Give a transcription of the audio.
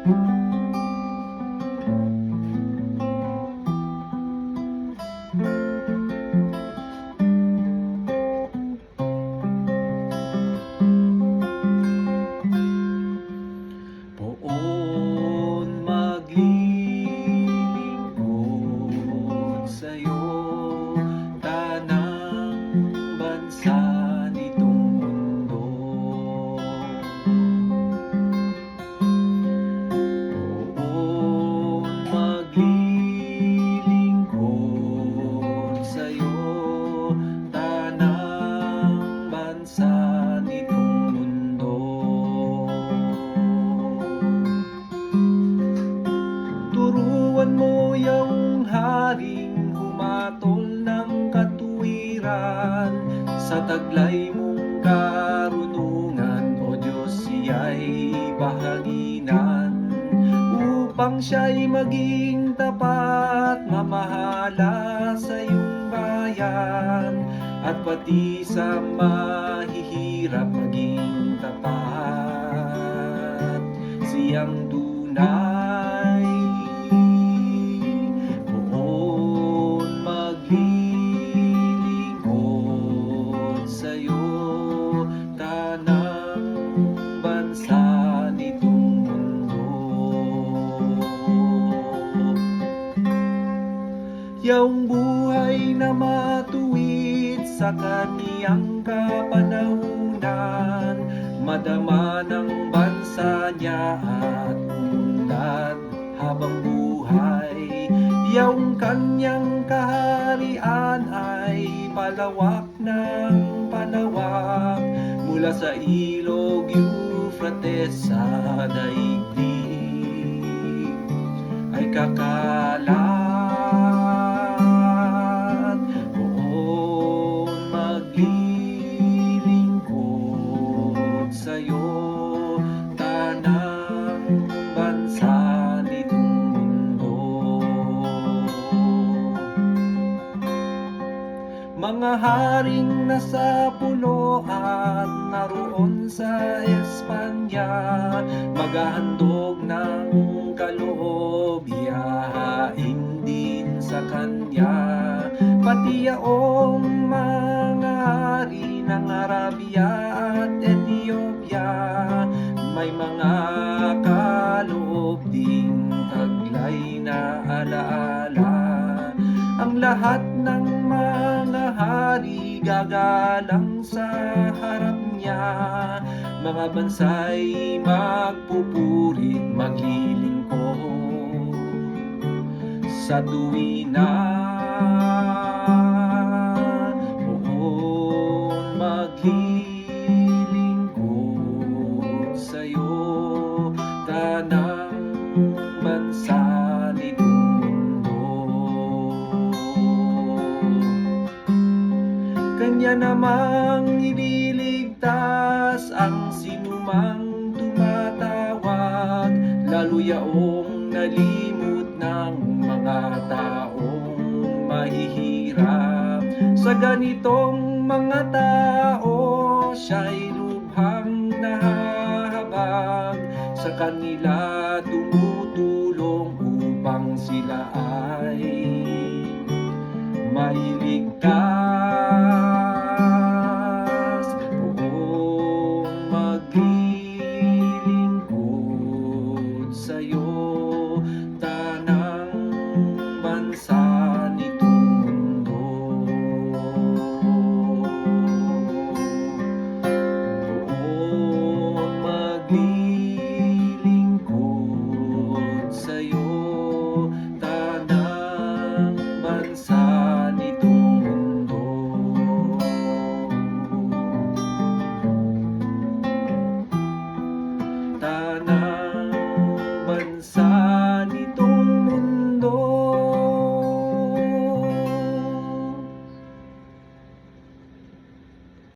Poon maglilingkod sa'yo, tanang bansa nitong mundo. Poon maglilingkod sa'yo, tanang bansa nitong mundo. Turuan mo yung haring humatol ng katuwiran, sa taglay mong karunungan, O Diyos, siya'y bahaginan, upang siya'y maging tapat, mamahala sa iyong bayan, at pati sa mahihirap maging tapat. Siyang tunay, poon maglilingkod sa'yo, tanang bansa nitong mundo. Yaong buhay na matuwid sa kaniyang kapanahunan, madama ng bansa niya at umundad habang buhay. Yaong kanyang kaharian ay palawak ng palawak, mula sa ilog Euphrates sa daigdig ay kakalat. Poon maglilingkod sa'yo, tanang bansa nitong mundo. Mga haring nasa pulo at naroon sa Espanya, maghahandog ng kaloob, ihahain din sa kanya. Pati yaong mga hari ng Arabia at Ethiopia, may mga kaloob ding taglay na alaala. Ang lahat ng mga hari gagalang sa harap niya, mga bansa'y magpupurit, maglilingkod sa tuwina. Poon maglilingkod sa'yo, tanang bansa nitong mundo. Kanya namang ililigtas ang sinumang tumatawag, lalo yaong nalimot ng mga taong mahihirap. Sa ganitong mga tao, siya'y lubhang nahahabag, sa kanila tumutulong upang sila ay mailigtas. Poon maglilingkod sa'yo, tanang bansa nitong mundo. Poon maglilingkod sa'yo, tanang bansa nitong mundo. Tanang